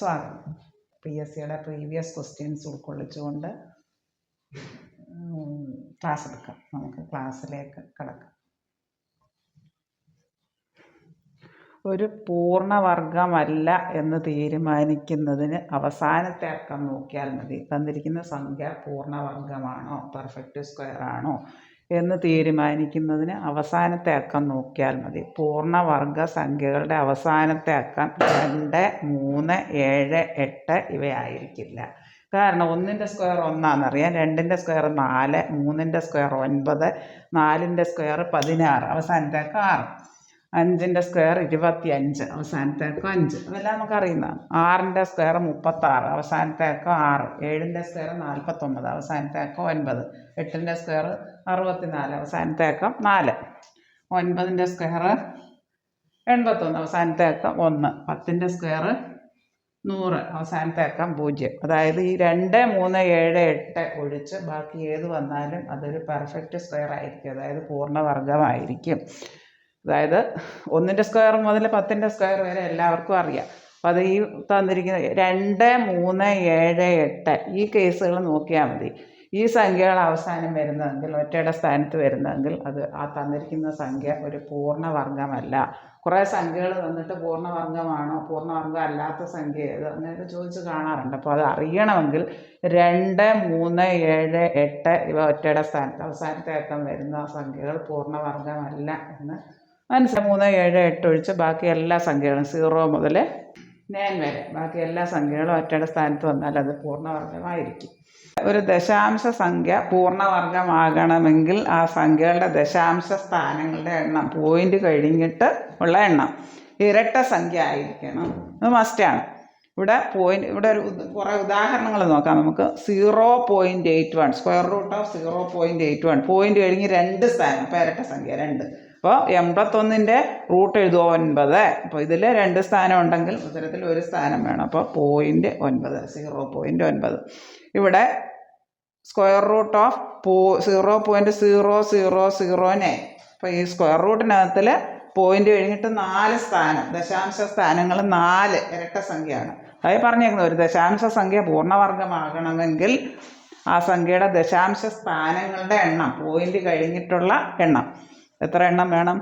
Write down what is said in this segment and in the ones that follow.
സ്വാഗതം. PSCയുടെ previous questions ഉൾക്കൊള്ളിച്ചുകൊണ്ട് class എടുക്കാം. നമുക്ക് ക്ലാസ്സിലേക്ക് കടക്കാം. ഒരു പൂർണ്ണവർഗമല്ല എന്ന് തീരുമാനിക്കുന്നതിന് അവസാനത്തെ അക്കം നോക്കിയാൽ മതി. തന്നിരിക്കുന്ന സംഖ്യ പൂർണ്ണവർഗമാണോ പെർഫെക്റ്റ് സ്ക്വയർ ആണോ എന്ന് തീരുമാനിക്കുന്നതിന് അവസാനത്തെ അക്കം നോക്കിയാൽ മതി. പൂർണ്ണവർഗ സംഖ്യകളുടെ അവസാനത്തെ അക്കം 2, 3, 7, 8 ഇവയായിരിക്കില്ല. കാരണം 1ൻ്റെ സ്ക്വയർ 1 അറിയാം, 2ൻ്റെ സ്ക്വയർ 4, 3ൻ്റെ സ്ക്വയർ 9, 4ൻ്റെ സ്ക്വയർ 16, അവസാനത്തെ അക്കം 6, 5ൻ്റെ സ്ക്വയർ 25, അവസാനത്തെ അക്കം 5. അതെല്ലാം നമുക്കറിയുന്നതാണ്. 6ൻ്റെ സ്ക്വയർ 36, അവസാനത്തെ അക്കം 6, 7ൻ്റെ സ്ക്വയർ 49, അവസാനത്തെ അക്കം 9, 8ൻ്റെ സ്ക്വയർ 64, അവസാനത്തെ അക്കം 4, 9ൻ്റെ സ്ക്വയർ 81, അവസാനത്തെ അക്കം 1, 10ൻ്റെ സ്ക്വയർ 100, അവസാനത്തെ അക്കം 0. അതായത് ഈ 2, 3, 7, 8 ഒഴിച്ച് ബാക്കി ഏത് വന്നാലും അതൊരു പെർഫെക്റ്റ് സ്ക്വയർ ആയിരിക്കും, അതായത് പൂർണ്ണവർഗമായിരിക്കും. അതായത് 1ൻ്റെ സ്ക്വയർ മുതൽ 10ൻ്റെ സ്ക്വയർ വരെ എല്ലാവർക്കും അറിയാം. അപ്പോൾ അത് ഈ തന്നിരിക്കുന്ന 2, 3, 7, 8 ഈ കേസുകൾ നോക്കിയാൽ മതി. ഈ സംഖ്യകൾ അവസാനം വരുന്നതെങ്കിൽ, ഒറ്റയുടെ സ്ഥാനത്ത് വരുന്നതെങ്കിൽ അത് ആ തന്നിരിക്കുന്ന സംഖ്യ ഒരു പൂർണ്ണവർഗമല്ല. കുറേ സംഖ്യകൾ തന്നിട്ട് പൂർണ്ണവർഗമാണോ പൂർണ്ണവർഗം അല്ലാത്ത സംഖ്യ ഏത് അങ്ങനെയൊക്കെ ചോദിച്ച് കാണാറുണ്ട്. അപ്പോൾ അത് അറിയണമെങ്കിൽ 2, 3, 7, 8 ഇവ ഒറ്റയുടെ സ്ഥാനത്ത് അവസാനത്തെ അക്കം വരുന്ന സംഖ്യകൾ പൂർണ്ണവർഗമല്ല എന്ന് മനസ്സിലായി. 3, 7, 8 ഒഴിച്ച് ബാക്കി എല്ലാ സംഖ്യകളും 0 മുതൽ 9 വരെ ബാക്കി എല്ലാ സംഖ്യകളും ഒറ്റയുടെ സ്ഥാനത്ത് വന്നാൽ അത് പൂർണ്ണവർഗമായിരിക്കും. ഒരു ദശാംശ സംഖ്യ പൂർണ്ണവർഗമാകണമെങ്കിൽ ആ സംഖ്യകളുടെ ദശാംശ സ്ഥാനങ്ങളുടെ എണ്ണം, പോയിന്റ് കഴിഞ്ഞിട്ട് ഉള്ള എണ്ണം ഇരട്ട സംഖ്യ ആയിരിക്കണം. അത് മസ്റ്റാണ്. ഇവിടെ ഒരു കുറേ ഉദാഹരണങ്ങൾ നോക്കാം നമുക്ക്. 0.81, സ്ക്വയർ റൂട്ട് ഓഫ് 0.81, പോയിന്റ് കഴിഞ്ഞ് 2 സ്ഥാനം, അപ്പോൾ ഇരട്ട സംഖ്യ 2. അപ്പോൾ 81ൻ്റെ റൂട്ട് എഴുതുക 9. അപ്പോൾ ഇതിൽ 2 സ്ഥാനം ഉണ്ടെങ്കിൽ ഉത്തരത്തിൽ 1 സ്ഥാനം വേണം. അപ്പോൾ 0.9, 0.9. ഇവിടെ സ്ക്വയർ റൂട്ട് ഓഫ് 0.000. അപ്പോൾ ഈ സ്ക്വയർ റൂട്ടിനകത്തിൽ പോയിന്റ് കഴിഞ്ഞിട്ട് 4 സ്ഥാനം, ദശാംശ സ്ഥാനങ്ങൾ 4 ഇരട്ട സംഖ്യയാണ്. അതായത് പറഞ്ഞേക്കുന്നത് ഒരു ദശാംശ സംഖ്യ പൂർണ്ണവർഗമാകണമെങ്കിൽ ആ സംഖ്യയുടെ ദശാംശ സ്ഥാനങ്ങളുടെ എണ്ണം, പോയിന്റ് കഴിഞ്ഞിട്ടുള്ള എണ്ണം എത്ര എണ്ണം വേണം?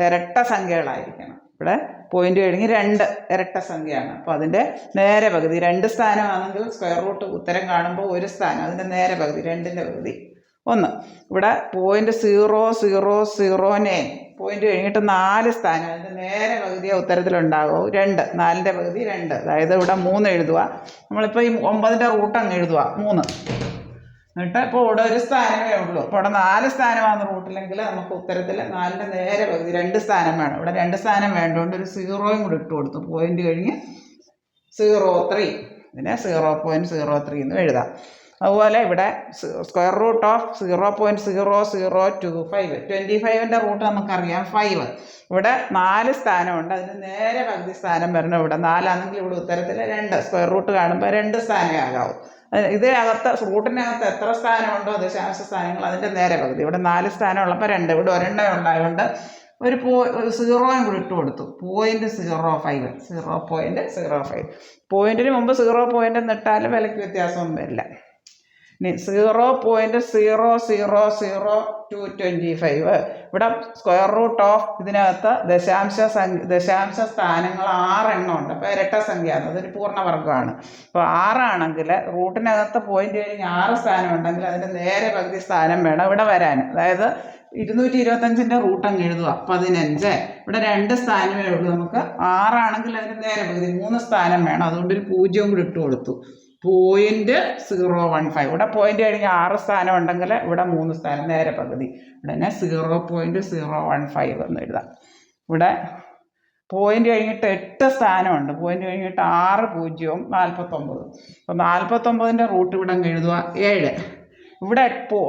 ഇരട്ട സംഖ്യകളായിരിക്കണം. ഇവിടെ പോയിന്റ് കഴിഞ്ഞ് 2 ഇരട്ട സംഖ്യയാണ്. അപ്പോൾ അതിൻ്റെ നേരെ പകുതി 2 സ്ഥാനമാണെങ്കിൽ സ്ക്വയർ റൂട്ട് ഉത്തരം കാണുമ്പോൾ 1 സ്ഥാനം, അതിൻ്റെ നേരെ പകുതി 2ൻ്റെ പകുതി 1. ഇവിടെ 0.000, പോയിന്റ് കഴിഞ്ഞിട്ട് 4 സ്ഥാനം, അതിൻ്റെ നേരെ പകുതിയെ ഉത്തരത്തിലുണ്ടാകുമോ 2, 4ൻ്റെ പകുതി 2. അതായത് ഇവിടെ 3 എഴുതുക. നമ്മളിപ്പോൾ ഈ 9ൻ്റെ റൂട്ട് അങ്ങ് എഴുതുക 3. എന്നിട്ട് ഇപ്പോൾ ഇവിടെ 1 സ്ഥാനമേ ഉള്ളൂ. അപ്പോൾ ഇവിടെ 4 സ്ഥാനമാണ് റൂട്ടിലെങ്കിൽ നമുക്ക് ഉത്തരത്തിൽ 4ൻ്റെ നേരെ പകുതി 2 സ്ഥാനം വേണം. ഇവിടെ 2 സ്ഥാനം വേണ്ടതുകൊണ്ട് ഒരു 0 കൂടി ഇട്ട് കൊടുത്തു. പോയിന്റ് കഴിഞ്ഞ് 03, ഇതിനെ 0.03 എന്ന് എഴുതാം. അതുപോലെ ഇവിടെ സ്ക്വയർ റൂട്ട് ഓഫ് 0.0025, 25ൻ്റെ റൂട്ട് നമുക്കറിയാം 5. ഇവിടെ 4 സ്ഥാനമുണ്ട്, അതിന് നേരെ പകുതി സ്ഥാനം വരണം. ഇവിടെ 4 ആണെങ്കിൽ ഇവിടെ ഉത്തരത്തിൽ 2, സ്ക്വയർ റൂട്ട് കാണുമ്പോൾ 2 സ്ഥാനമേ ആകാവൂ. ഇതിനകത്ത് റൂട്ടിനകത്ത് എത്ര സ്ഥാനമുണ്ടോ ദശാംശ സ്ഥാനങ്ങൾ അതിൻ്റെ നേരെ പകുതി. ഇവിടെ 4 സ്ഥാനം ഉള്ളപ്പോൾ 2, ഇവിടെ 1 ഉണ്ടായതുകൊണ്ട് ഒരു 0 കൂടി ഇട്ട് കൊടുത്തു. 0.05, 0.05. പോയിന്റിന് മുമ്പ് 0 പോയിന്റ് എന്നിട്ടാലും വിലയ്ക്ക് വ്യത്യാസമൊന്നും വരില്ല. ഇനി 0.0000225, ഇവിടെ സ്ക്വയർ റൂട്ട് ഓഫ് ഇതിനകത്ത് ദശാംശ സ്ഥാനങ്ങൾ 6 എണ്ണം ഉണ്ട്. അപ്പോൾ ഇരട്ട സംഖ്യയാണ്, അതൊരു പൂർണ്ണവർഗമാണ്. അപ്പോൾ 6 ആണെങ്കിൽ റൂട്ടിനകത്ത് പോയിന്റ് കഴിഞ്ഞ് 6 സ്ഥാനം ഉണ്ടെങ്കിൽ അതിൻ്റെ നേരെ പകുതി സ്ഥാനം വേണം ഇവിടെ വരാൻ. അതായത് 225ൻ്റെ റൂട്ട് അങ്ങ് എഴുതുക 15. ഇവിടെ 2 സ്ഥാനമേ ഉള്ളൂ. നമുക്ക് 6 ആണെങ്കിൽ അതിൻ്റെ നേരെ പകുതി 3 സ്ഥാനം വേണം. അതുകൊണ്ട് ഒരു 0 കൂടി ഇട്ട് കൊടുത്തു. 0.015, ഇവിടെ പോയിന്റ് കഴിഞ്ഞ് 6 സ്ഥാനം ഉണ്ടെങ്കിൽ ഇവിടെ 3 സ്ഥാനം നേരെ പകുതി. ഇവിടെ തന്നെ 0.015 എന്ന് എഴുതാം. ഇവിടെ പോയിന്റ് കഴിഞ്ഞിട്ട് 8 സ്ഥാനമുണ്ട്. പോയിന്റ് കഴിഞ്ഞിട്ട് 6, 0, 49. അപ്പോൾ 49ൻ്റെ റൂട്ട് ഇവിടെ അങ്ങ് എഴുതുക 7. ഇവിടെ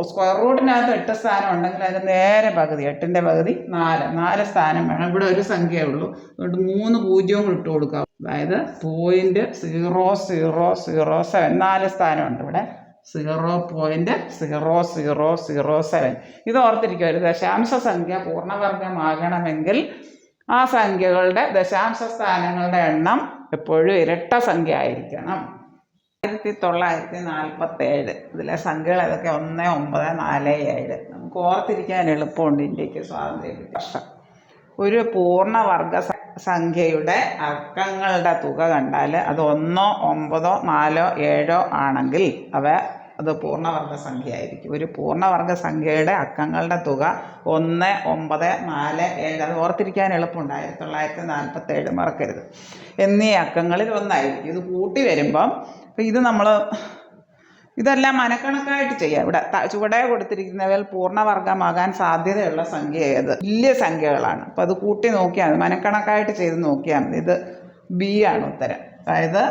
സ്ക്വയർ റൂട്ടിനകത്ത് 8 സ്ഥാനം ഉണ്ടെങ്കിൽ അതിൻ്റെ നേരെ പകുതി 8ൻ്റെ പകുതി 4 സ്ഥാനം വേണം. ഇവിടെ ഒരു സംഖ്യയേ ഉള്ളൂ, അതുകൊണ്ട് 3 0 കൂടി ഇട്ട് കൊടുക്കുക. അതായത് 0.0007, 4 സ്ഥാനമുണ്ട്. ഇവിടെ 0.0007. ഇത് ഓർത്തിരിക്കുക, ഒരു ദശാംശ സംഖ്യ പൂർണ്ണവർഗമാകണമെങ്കിൽ ആ സംഖ്യകളുടെ ദശാംശ സ്ഥാനങ്ങളുടെ എണ്ണം എപ്പോഴും ഇരട്ട സംഖ്യ ആയിരിക്കണം. 1947 ഇതിലെ സംഖ്യകൾ ഏതൊക്കെ? 1, 9, 4, 7. നമുക്ക് ഓർത്തിരിക്കാൻ എളുപ്പമുണ്ട്. ഇന്ത്യക്ക് സ്വാതന്ത്ര്യം കിട്ടിയ വർഷം. ഒരു പൂർണ്ണവർഗ സംഖ്യയുടെ അക്കങ്ങളുടെ തുക കണ്ടാൽ അത് 1, 9, 4, 7 ആണെങ്കിൽ അത് പൂർണ്ണവർഗ സംഖ്യ ആയിരിക്കും. ഒരു പൂർണ്ണവർഗ സംഖ്യയുടെ അക്കങ്ങളുടെ തുക 1, 9, 4, 7. അത് ഓർത്തിരിക്കാൻ എളുപ്പമുണ്ട്. 1947 മറക്കരുത്. എന്നീ അക്കങ്ങളിൽ ഒന്നായിരിക്കും. ഇത് കൂട്ടി വരുമ്പം ഇതെല്ലാം മനക്കണക്കായിട്ട് ചെയ്യാം. ഇവിടെ ചുവടെ കൊടുത്തിരിക്കുന്നവയിൽ പൂർണ്ണവർഗമാകാൻ സാധ്യതയുള്ള സംഖ്യ ഏത്? വലിയ സംഖ്യകളാണ്. അപ്പം അത് കൂട്ടി നോക്കിയാൽ മതി, മനക്കണക്കായിട്ട് ചെയ്ത് നോക്കിയാൽ മതി. ഇത് ബി ആണ് ഉത്തരം. അതായത്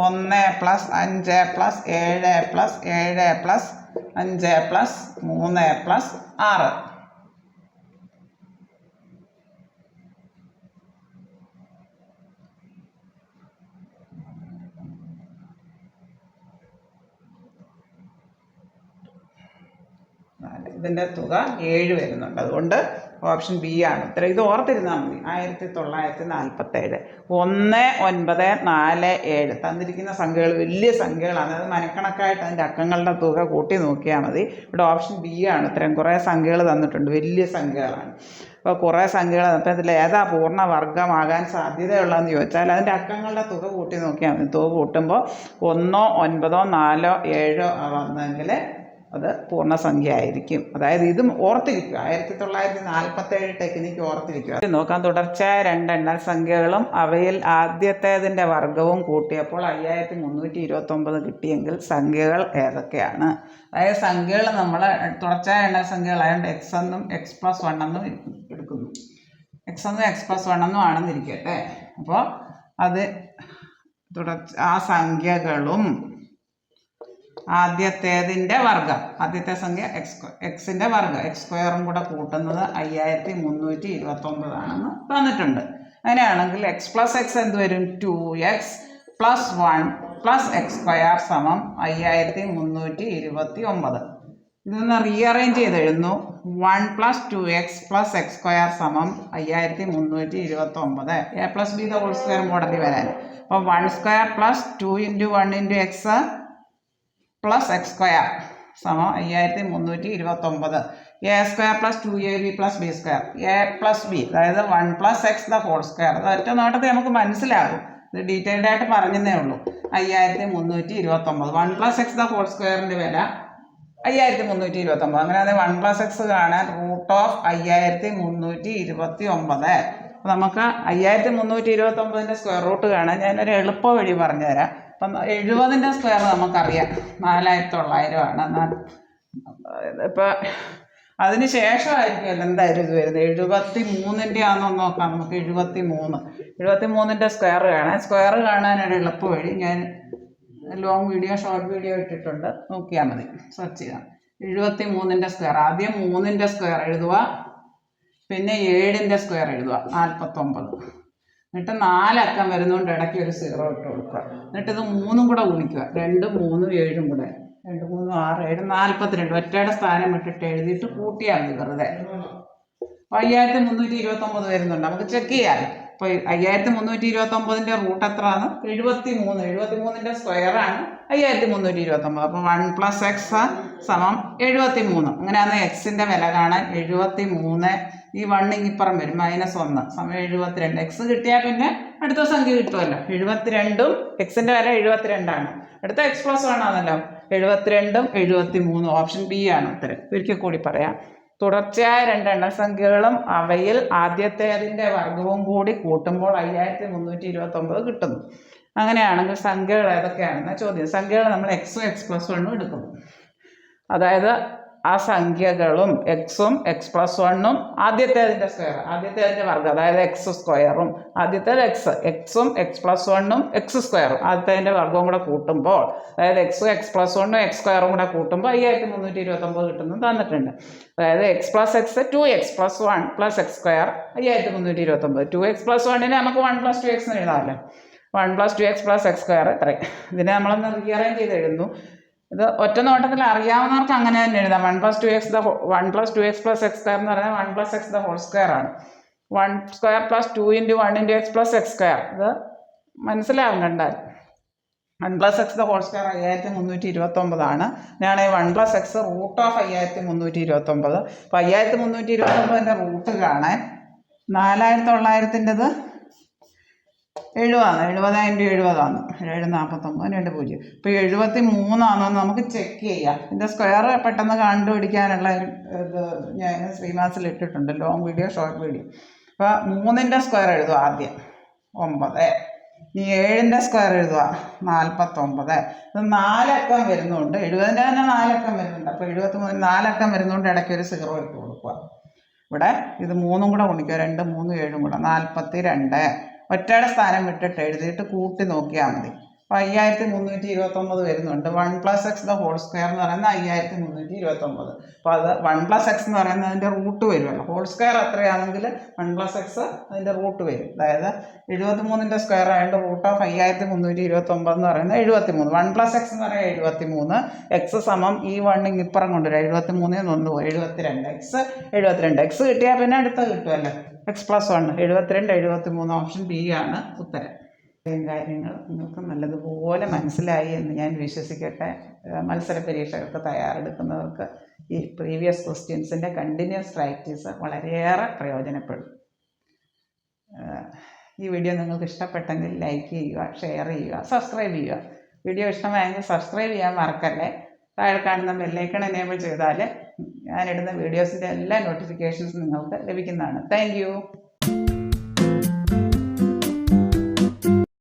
1 + 5 + 7 + 7 + 5 + 3 + 6. ഇതിൻ്റെ തുക 7 വരുന്നുണ്ട്. അതുകൊണ്ട് ഓപ്ഷൻ ബി ആണ് ഉത്തരം. ഇത് ഓർത്തിരുന്നാൽ മതി. 1947. 1, 9, 4, 7 തന്നിരിക്കുന്ന സംഖ്യകൾ വലിയ സംഖ്യകളാണ്. അത് മനക്കണക്കായിട്ട് അതിൻ്റെ അക്കങ്ങളുടെ തുക കൂട്ടി നോക്കിയാൽ മതി. ഇവിടെ ഓപ്ഷൻ ബി ആണ് ഉത്തരം. കുറേ സംഖ്യകൾ തന്നിട്ടുണ്ട്, വലിയ സംഖ്യകളാണ്. അപ്പോൾ കുറേ സംഖ്യകൾ തന്നിട്ട് അതിൽ ഏതാ പൂർണ്ണവർഗമാകാൻ സാധ്യതയുള്ളതെന്ന് ചോദിച്ചാൽ അതിൻ്റെ അക്കങ്ങളുടെ തുക കൂട്ടി നോക്കിയാൽ മതി. തുക കൂട്ടുമ്പോൾ 1, 9, 4, 7 വന്നെങ്കിൽ അത് പൂർണ്ണസംഖ്യ ആയിരിക്കും. അതായത് ഇതും ഓർത്തിരിക്കുക. 1947 ടെക്നിക്ക് ഓർത്തിരിക്കുക. നോക്കാം. തുടർച്ചയായ 2 എണ്ണൽ സംഖ്യകളും അവയിൽ ആദ്യത്തേതിൻ്റെ വർഗവും കൂട്ടിയപ്പോൾ 5329 കിട്ടിയെങ്കിൽ സംഖ്യകൾ ഏതൊക്കെയാണ്? അതായത് സംഖ്യകൾ നമ്മൾ തുടർച്ചയായ എണ്ണൽ സംഖ്യകളായതുകൊണ്ട് x എന്നും x+1 എന്നും എടുക്കുന്നു. x എന്നും x+1 എന്നും ആണെന്നിരിക്കട്ടെ. അപ്പോൾ അത് ആ സംഖ്യകളും ആദ്യത്തേതിൻ്റെ വർഗം, ആദ്യത്തെ സംഖ്യ എക്സിൻ്റെ വർഗം, x² കൂടെ കൂട്ടുന്നത് 5329 ആണെന്ന് തന്നിട്ടുണ്ട്. അങ്ങനെയാണെങ്കിൽ x + x എന്ത് വരും? 2x + 1 + x² = 5329. ഇതൊന്ന് റീഅറേഞ്ച് ചെയ്ത് എഴുതുന്നു. 1 + 2x + x² = 5329. a + b ² മോഡലിൽ വരാൻ. അപ്പോൾ 1² + 2 × 1 × x + x² = 5329. a² + 2ab + b². a + b അതായത് 1 + x ² അത് ഒറ്റ നോട്ടത്തിൽ നമുക്ക് മനസ്സിലാകും. ഇത് ഡീറ്റെയിൽഡ് ആയിട്ട് പറഞ്ഞതേ ഉള്ളൂ. 5329. 1 + x ² വില 5329. അങ്ങനെ 1 + x കാണാൻ √5329. അപ്പോൾ നമുക്ക് 5329 സ്ക്വയർ റൂട്ട് കാണാൻ ഞാനൊരു എളുപ്പ വഴി പറഞ്ഞുതരാം. അപ്പം 70ൻ്റെ സ്ക്വയർ നമുക്കറിയാം 4900 ആണ്. ഇപ്പം അതിന് ശേഷമായിരിക്കുമല്ലോ എന്തായാലും ഇത് വരുന്നത്. 73ൻ്റെ ആണെന്ന് നോക്കാം. നമുക്ക് 73ൻ്റെ സ്ക്വയർ കാണാൻ. സ്ക്വയർ കാണാനൊരു എളുപ്പ വഴി ഞാൻ ലോങ് വീഡിയോ ഷോർട്ട് വീഡിയോ ഇട്ടിട്ടുണ്ട്, നോക്കിയാൽ മതി, സെർച്ച് ചെയ്യാം. 73ൻ്റെ സ്ക്വയർ ആദ്യം 3ൻ്റെ സ്ക്വയർ എഴുതുക, പിന്നെ 7ൻ്റെ സ്ക്വയർ എഴുതുക 49. എന്നിട്ട് 4 അക്കം വരുന്നതുകൊണ്ട് ഇടയ്ക്ക് ഒരു 0 ഇട്ട് കൊടുക്കുക. എന്നിട്ട് ഇത് 3 കൂടെ ഗുണിക്കുക. 2, 3, 7 കൂടെ 2, 3, 6, 7, 42. ഒറ്റയുടെ സ്ഥാനം ഇട്ടിട്ട് എഴുതിയിട്ട് കൂട്ടിയാൽ മതി വെറുതെ. 5329 വരുന്നുണ്ട്. നമുക്ക് ചെക്ക് ചെയ്യാം. അപ്പോൾ 5329ൻ്റെ റൂട്ട് എത്രയാണ്? 73. 73ൻ്റെ സ്ക്വയറാണ് 5329. അപ്പോൾ 1 + x = 73. അങ്ങനെയാണ് എക്സിൻ്റെ വില കാണാൻ. 73. ഈ 1 ഇപ്പുറം വരും, -1 72. എക്സ് കിട്ടിയാൽ പിന്നെ അടുത്ത സംഖ്യ കിട്ടുമല്ലോ. 72ഉം എക്സിൻ്റെ വില 72ആണ്. അടുത്ത x+1 ആണല്ലോ. 72ഉം 73. ഓപ്ഷൻ ബി ആണ് ഉത്തരം. ഒരിക്കൽ കൂടി പറയാം. തുടർച്ചയായ 2 എണ്ണസംഖ്യകളും അവയിൽ ആദ്യത്തേതിൻ്റെ വർഗവും കൂടി കൂട്ടുമ്പോൾ 5329 കിട്ടുന്നു. അങ്ങനെയാണെങ്കിൽ സംഖ്യകൾ ഏതൊക്കെയാണെന്ന ചോദ്യം. സംഖ്യകൾ നമ്മൾ എക്സും x+1ഉം എടുക്കുന്നു. അതായത് ആ സംഖ്യകളും എക്സും x+1ഉം ആദ്യത്തേതിൻ്റെ സ്ക്വയർ, ആദ്യത്തേതിൻ്റെ വർഗം, അതായത് x²ഉം ആദ്യത്തേത് എക്സും x+1ഉം x², ആദ്യത്തേതിൻ്റെ വർഗവും കൂടെ കൂട്ടുമ്പോൾ, അതായത് എക്സും x+1ഉം x² കൂടെ കൂട്ടുമ്പോൾ 5329 കിട്ടുന്നത് തന്നിട്ടുണ്ട്. അതായത് x + x 2x + 1 + x² 5329. 2x + 1നെ നമുക്ക് 1 + 2x എന്ന് എഴുതാമല്ലോ. 1 + 2x + x² ഇത്രയും. ഇതിനെ നമ്മളൊന്ന് റീഅറേഞ്ച് ചെയ്ത് എഴുതുന്നു. ഇത് ഒറ്റ നോട്ടത്തിൽ അറിയാവുന്നവർക്ക് അങ്ങനെ തന്നെ എഴുതാം. 1 + 2x + x² എന്ന് പറഞ്ഞാൽ 1 + x² ആണ്. 1² + 2 × 1 × x + x². ഇത് മനസ്സിലാവും കണ്ടാൽ. 1+x² 5329 ഞാനാണ് 1+x √5329. അപ്പോൾ 5329 റൂട്ട് കാണാൻ 4900-ൻ്റെത് 70 × 70 749 2 0. ഇപ്പോൾ 73 നമുക്ക് ചെക്ക് ചെയ്യാം. ഇതിൻ്റെ സ്ക്വയർ പെട്ടെന്ന് കണ്ടുപിടിക്കാനുള്ള ഇത് ഞാൻ ശ്രീമാസിൽ ഇട്ടിട്ടുണ്ട്, ലോങ് വീഡിയോ ഷോർട്ട് വീഡിയോ. അപ്പോൾ 3ൻ്റെ സ്ക്വയർ എഴുതുക ആദ്യം 9. ഇനി 7ൻ്റെ സ്ക്വയർ എഴുതുക 49. ഇത് 4 അക്കം വരുന്നുണ്ട്, 70ൻ്റെ തന്നെ 4 അക്കം വരുന്നുണ്ട്. അപ്പോൾ 73 4 അക്കം വരുന്നതുകൊണ്ട് ഇടയ്ക്ക് ഒരു 0 ഇട്ട് കൊടുക്കുക. ഇവിടെ ഇത് 3 കൂടെ ഗുണിക്കുക, 2 3 7 കൂടെ 42. ഒറ്റയുടെ സ്ഥാനം വിട്ടിട്ട് എഴുതിയിട്ട് കൂട്ടി നോക്കിയാൽ മതി. അപ്പോൾ 5329 വരുന്നുണ്ട്. 1+x² എന്ന് പറയുന്നത് 5329. അപ്പോൾ അത് 1+x എന്ന് പറയുന്നതിൻ്റെ റൂട്ട് വരുമല്ലോ. ഹോൾ സ്ക്വയർ എത്രയാണെങ്കിൽ 1+x അതിൻ്റെ റൂട്ട് വരും. അതായത് 73ൻ്റെ സ്ക്വയർ ആയതുകൊണ്ട് √5329 എന്ന് പറയുന്നത് 73. 1+x എന്ന് പറയുന്നത് 73. എക്സ് സമം ഈ 1 ഇപ്പുറം കൊണ്ടുവരും, 73 1 പോയി 72. എക്സ് 72. എക്സ് കിട്ടിയാൽ പിന്നെ അടുത്ത കിട്ടുമല്ലോ, x+1 72 73. ഓപ്ഷൻ ബി ആണ് ഉത്തരം. ഇത്രയും കാര്യങ്ങൾ നിങ്ങൾക്ക് നല്ലതുപോലെ മനസ്സിലായി എന്ന് ഞാൻ വിശ്വസിക്കട്ടെ. മത്സര പരീക്ഷകൾക്ക് തയ്യാറെടുക്കുന്നവർക്ക് ഈ പ്രീവിയസ് ക്വസ്റ്റ്യൻസിൻ്റെ കണ്ടിന്യൂസ് പ്രാക്ടീസ് വളരെയേറെ പ്രയോജനപ്പെടും. ഈ വീഡിയോ നിങ്ങൾക്ക് ഇഷ്ടപ്പെട്ടെങ്കിൽ ലൈക്ക് ചെയ്യുക, ഷെയർ ചെയ്യുക, സബ്സ്ക്രൈബ് ചെയ്യുക. വീഡിയോ ഇഷ്ടമായെങ്കിൽ സബ്സ്ക്രൈബ് ചെയ്യാൻ മറക്കല്ലേ. താഴെ കാണുന്ന ബെല്ലൈക്കൺ എനേബിൾ ചെയ്താൽ ഞാനിടുന്ന വീഡിയോസിൻ്റെ എല്ലാ നോട്ടിഫിക്കേഷൻസും നിങ്ങൾക്ക് ലഭിക്കുന്നതാണ്. Thank you.